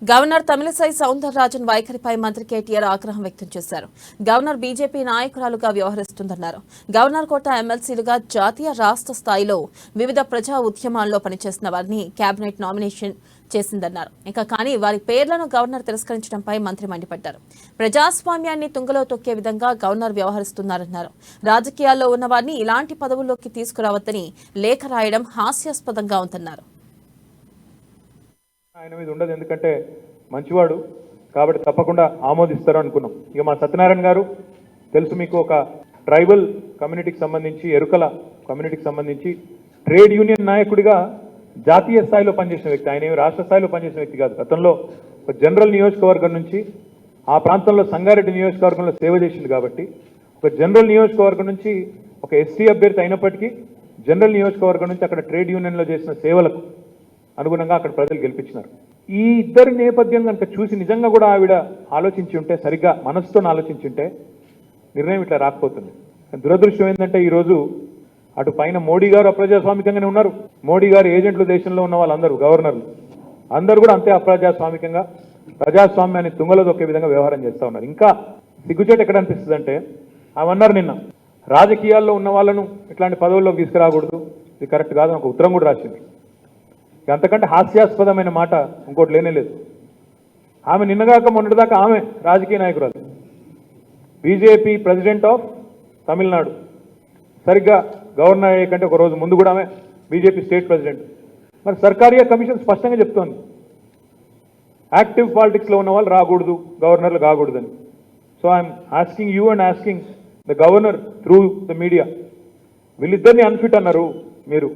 Governor Tamilisai Soundararajan వైఖరిపై మంత్రి కేటీఆర్ ఆగ్రహం వ్యక్తం చేశారు. గవర్నర్ బీజేపీ నాయకురాలుగా వ్యవహరిస్తుందన్నారు. గవర్నర్ కోట ఎమ్మెల్సీలుగా జాతీయ రాష్ట్ర స్థాయిలో వివిధ ప్రజా ఉద్యమాల్లో పనిచేసిన వారిని కేబినెట్ నామినేషన్ చేసిందన్నారు. ఇంకా కానీ వారి పేర్లను గవర్నర్ తిరస్కరించడంపై మంత్రి మండిపడ్డారు. ప్రజాస్వామ్యాన్ని తుంగలో తొక్కే విధంగా గవర్నర్ వ్యవహరిస్తున్నారన్నారు. రాజకీయాల్లో ఉన్న వారిని ఇలాంటి పదవుల్లోకి తీసుకురావద్దని లేఖ రాయడం హాస్యాస్పదంగా ఉందన్నారు. ఆయన మీద ఉండదు, ఎందుకంటే మంచివాడు కాబట్టి తప్పకుండా ఆమోదిస్తారు అనుకున్నాం. ఇక మా సత్యనారాయణ గారు తెలుసు మీకు, ఒక ట్రైబల్ కమ్యూనిటీకి సంబంధించి, ఎరుకల కమ్యూనిటీకి సంబంధించి ట్రేడ్ యూనియన్ నాయకుడిగా జాతీయ స్థాయిలో పనిచేసిన వ్యక్తి. ఆయన ఏమి రాష్ట్ర స్థాయిలో పనిచేసిన వ్యక్తి కాదు. గతంలో ఒక జనరల్ నియోజకవర్గం నుంచి ఆ ప్రాంతంలో సంగారెడ్డి నియోజకవర్గంలో సేవ చేసింది కాబట్టి ఒక జనరల్ నియోజకవర్గం నుంచి ఒక ఎస్టీ అభ్యర్థి అయినప్పటికీ జనరల్ నియోజకవర్గం నుంచి అక్కడ ట్రేడ్ యూనియన్లో చేసిన సేవలకు అనుగుణంగా అక్కడ ప్రజలు గెలిపించినారు. ఈ ఇద్దరి నేపథ్యం కనుక చూసి నిజంగా కూడా ఆవిడ ఆలోచించి ఉంటే, సరిగ్గా మనసుతో ఆలోచించి ఉంటే నిర్ణయం ఇట్లా రాకపోతుంది. దురదృష్టం ఏంటంటే ఈరోజు అటు పైన మోడీ గారు అప్రజాస్వామికంగానే ఉన్నారు. మోడీ గారు ఏజెంట్లు దేశంలో ఉన్న వాళ్ళందరూ, గవర్నర్లు అందరూ కూడా అంతే అప్రజాస్వామికంగా ప్రజాస్వామ్యాన్ని తుంగలో దొక్కే విధంగా వ్యవహారం చేస్తూ ఉన్నారు. ఇంకా సిగ్గుచేటు ఎక్కడ అనిపిస్తుంది అంటే, అవన్నారు నిన్న రాజకీయాల్లో ఉన్న వాళ్ళను ఇట్లాంటి పదవుల్లోకి తీసుకురాకూడదు, ఇది కరెక్ట్ కాదు, ఒక ఉత్తరం కూడా రాసింది. అంతకంటే హాస్యాస్పదమైన మాట ఇంకోటి లేనేలేదు. ఆమె నిన్నగాక మొన్నటిదాకా ఆమె రాజకీయ నాయకురాలు, బీజేపీ ప్రెసిడెంట్ ఆఫ్ తమిళనాడు. సరిగ్గా గవర్నర్ అయ్యే కంటే ఒక రోజు ముందు కూడా ఆమె బీజేపీ స్టేట్ ప్రెసిడెంట్. మరి సర్కారియా కమిషన్ స్పష్టంగా చెప్తోంది, యాక్టివ్ పాలిటిక్స్లో ఉన్న వాళ్ళు రాకూడదు, గవర్నర్లు కాకూడదని. So I'm asking you and asking the governor through the media, వీళ్ళిద్దరిని అన్ఫిట్ అన్నారు. మీరు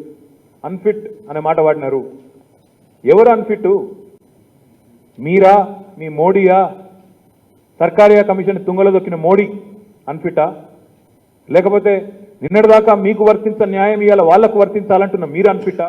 అన్ఫిట్ అనే మాట వాడినారు. ఎవరు అన్ఫిట్? మీరా, మీ మోడీయా? సర్కారియా కమిషన్ తుంగలో దొక్కిన మోడీ అన్ఫిటా? లేకపోతే నిన్నటిదాకా మీకు వర్తించ న్యాయం ఇవాళ వాళ్లకు వర్తించాలంటున్న మీరు అన్ఫిటా?